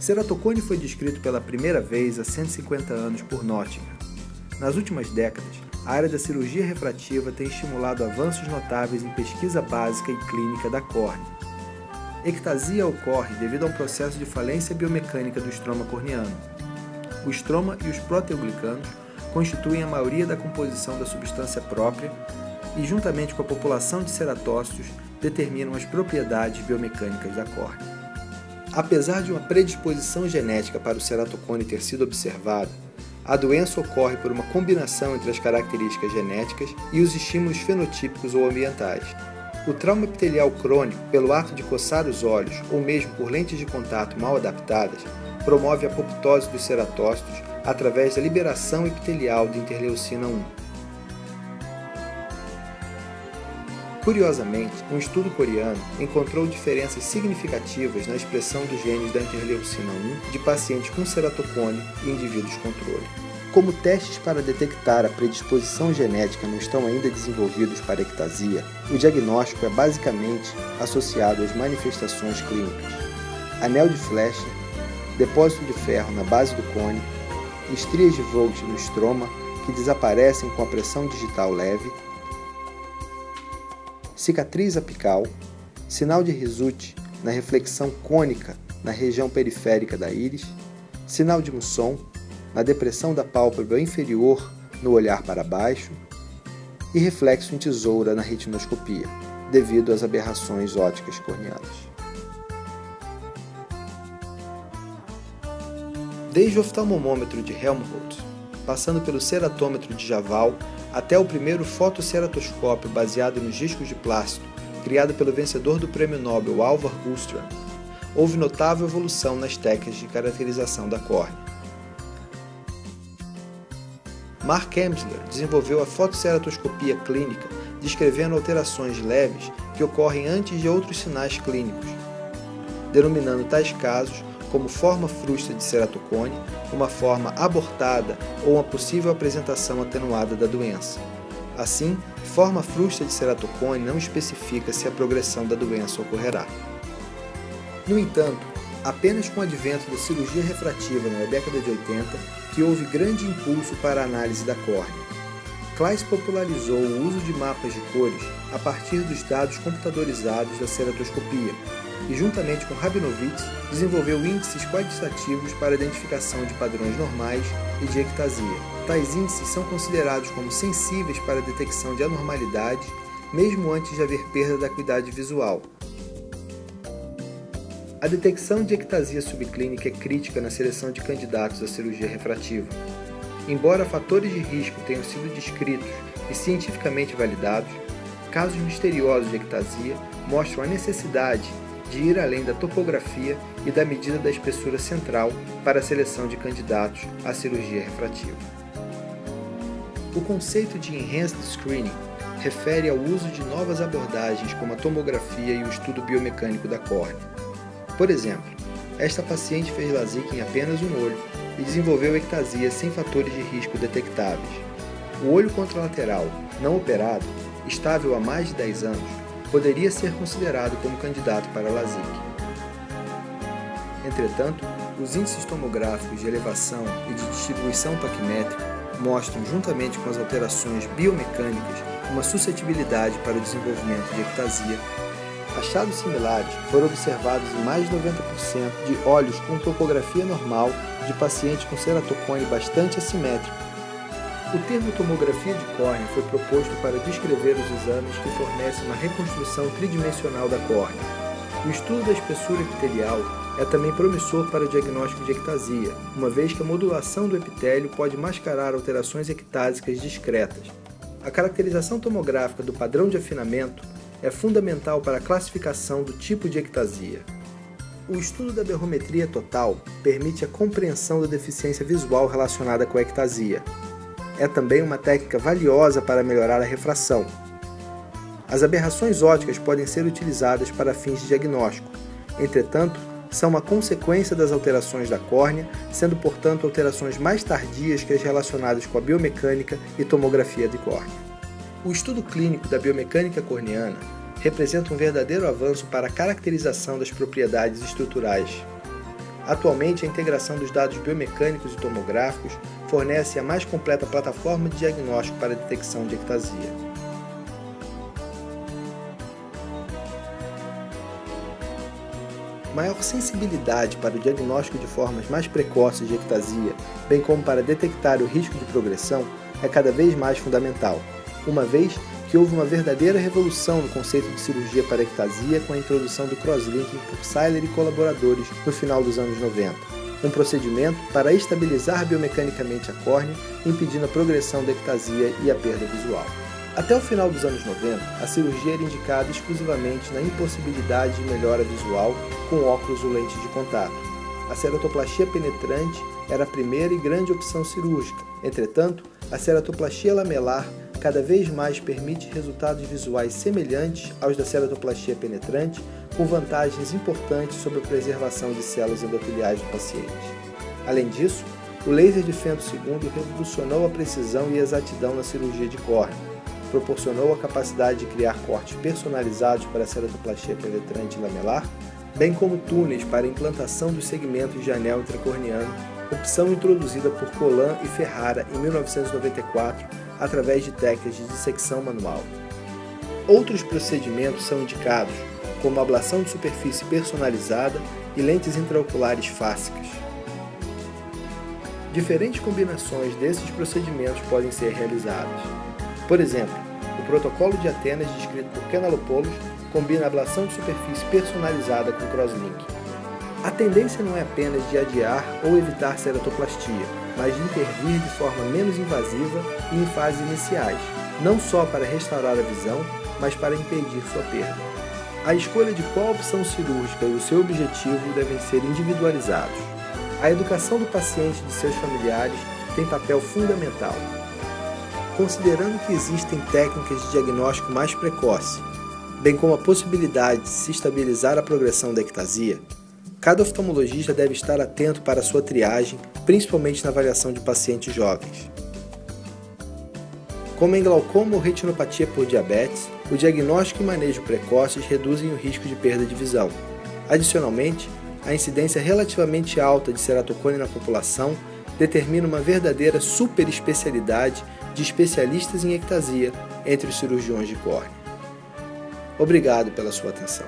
ceratocone foi descrito pela primeira vez há 150 anos por Nottingham. Nas últimas décadas, a área da cirurgia refrativa tem estimulado avanços notáveis em pesquisa básica e clínica da córnea. Ectasia ocorre devido a um processo de falência biomecânica do estroma corneano. O estroma e os proteoglicanos constituem a maioria da composição da substância própria e, juntamente com a população de ceratócitos, determinam as propriedades biomecânicas da córnea. Apesar de uma predisposição genética para o ceratocone ter sido observada, a doença ocorre por uma combinação entre as características genéticas e os estímulos fenotípicos ou ambientais. O trauma epitelial crônico, pelo ato de coçar os olhos ou mesmo por lentes de contato mal adaptadas, promove a apoptose dos ceratócitos através da liberação epitelial de interleucina 1. Curiosamente, um estudo coreano encontrou diferenças significativas na expressão dos genes da interleucina 1 de pacientes com ceratocone e indivíduos controle. Como testes para detectar a predisposição genética não estão ainda desenvolvidos para ectasia, o diagnóstico é basicamente associado às manifestações clínicas: anel de flecha, depósito de ferro na base do cone, estrias de Vogt no estroma que desaparecem com a pressão digital leve, cicatriz apical, sinal de Risuti na reflexão cônica na região periférica da íris, sinal de Mousson na depressão da pálpebra inferior no olhar para baixo e reflexo em tesoura na retinoscopia, devido às aberrações ópticas corneanas. Desde o oftalmomômetro de Helmholtz, passando pelo ceratômetro de Javal, até o primeiro fotoceratoscópio baseado nos discos de plástico, criado pelo vencedor do Prêmio Nobel Alvar Gullström, houve notável evolução nas técnicas de caracterização da córnea. Mark Emsler desenvolveu a fotoceratoscopia clínica, descrevendo alterações leves que ocorrem antes de outros sinais clínicos, denominando tais casos como forma frustra de ceratocone, uma forma abortada ou uma possível apresentação atenuada da doença. Assim, forma frustra de ceratocone não especifica se a progressão da doença ocorrerá. No entanto, apenas com o advento da cirurgia refrativa na década de 80 que houve grande impulso para a análise da córnea. Claes popularizou o uso de mapas de cores a partir dos dados computadorizados da ceratoscopia, e, juntamente com Rabinovitz, desenvolveu índices quantitativos para a identificação de padrões normais e de ectasia. Tais índices são considerados como sensíveis para a detecção de anormalidades, mesmo antes de haver perda da acuidade visual. A detecção de ectasia subclínica é crítica na seleção de candidatos à cirurgia refrativa. Embora fatores de risco tenham sido descritos e cientificamente validados, casos misteriosos de ectasia mostram a necessidade de ir além da topografia e da medida da espessura central para a seleção de candidatos à cirurgia refrativa. O conceito de Enhanced Screening refere ao uso de novas abordagens como a tomografia e o estudo biomecânico da córnea. Por exemplo, esta paciente fez LASIK em apenas um olho e desenvolveu ectasia sem fatores de risco detectáveis. O olho contralateral, não operado, estável há mais de 10 anos, poderia ser considerado como candidato para LASIK. Entretanto, os índices tomográficos de elevação e de distribuição paquimétrica mostram, juntamente com as alterações biomecânicas, uma suscetibilidade para o desenvolvimento de ectasia. Achados similares foram observados em mais de 90% de olhos com topografia normal de pacientes com ceratocone bastante assimétrico. O termo tomografia de córnea foi proposto para descrever os exames que fornecem uma reconstrução tridimensional da córnea. O estudo da espessura epitelial é também promissor para o diagnóstico de ectasia, uma vez que a modulação do epitélio pode mascarar alterações ectásicas discretas. A caracterização tomográfica do padrão de afinamento é fundamental para a classificação do tipo de ectasia. O estudo da berrometria total permite a compreensão da deficiência visual relacionada com a ectasia. É também uma técnica valiosa para melhorar a refração. As aberrações ópticas podem ser utilizadas para fins de diagnóstico, entretanto, são uma consequência das alterações da córnea, sendo, portanto, alterações mais tardias que as relacionadas com a biomecânica e tomografia de córnea. O estudo clínico da biomecânica corneana representa um verdadeiro avanço para a caracterização das propriedades estruturais. Atualmente, a integração dos dados biomecânicos e tomográficos fornece a mais completa plataforma de diagnóstico para a detecção de ectasia. Maior sensibilidade para o diagnóstico de formas mais precoces de ectasia, bem como para detectar o risco de progressão, é cada vez mais fundamental, uma vez que houve uma verdadeira revolução no conceito de cirurgia para ectasia com a introdução do crosslinking por Seiler e colaboradores no final dos anos 90, um procedimento para estabilizar biomecanicamente a córnea, impedindo a progressão da ectasia e a perda visual. Até o final dos anos 90, a cirurgia era indicada exclusivamente na impossibilidade de melhora visual com óculos ou lentes de contato. A ceratoplastia penetrante era a primeira e grande opção cirúrgica. Entretanto, a ceratoplastia lamelar cada vez mais permite resultados visuais semelhantes aos da ceratoplastia penetrante, com vantagens importantes sobre a preservação de células endoteliais do paciente. Além disso, o laser de Fento II revolucionou a precisão e exatidão na cirurgia de córnea, proporcionou a capacidade de criar cortes personalizados para a ceratoplastia penetrante e lamelar, bem como túneis para a implantação dos segmentos de anel intracorneano, opção introduzida por Colin e Ferrara em 1994, através de técnicas de dissecção manual. Outros procedimentos são indicados, como ablação de superfície personalizada e lentes intraoculares fásicas. Diferentes combinações desses procedimentos podem ser realizadas. Por exemplo, o protocolo de Atenas, descrito por Kenalopoulos, combina ablação de superfície personalizada com crosslink. A tendência não é apenas de adiar ou evitar ceratoplastia, mas de intervir de forma menos invasiva e em fases iniciais, não só para restaurar a visão, mas para impedir sua perda. A escolha de qual opção cirúrgica e o seu objetivo devem ser individualizados. A educação do paciente e de seus familiares tem papel fundamental. Considerando que existem técnicas de diagnóstico mais precoce, bem como a possibilidade de se estabilizar a progressão da ectasia, cada oftalmologista deve estar atento para a sua triagem, principalmente na avaliação de pacientes jovens. Como em glaucoma ou retinopatia por diabetes, o diagnóstico e manejo precoces reduzem o risco de perda de visão. Adicionalmente, a incidência relativamente alta de ceratocone na população determina uma verdadeira superespecialidade de especialistas em ectasia entre os cirurgiões de córnea. Obrigado pela sua atenção.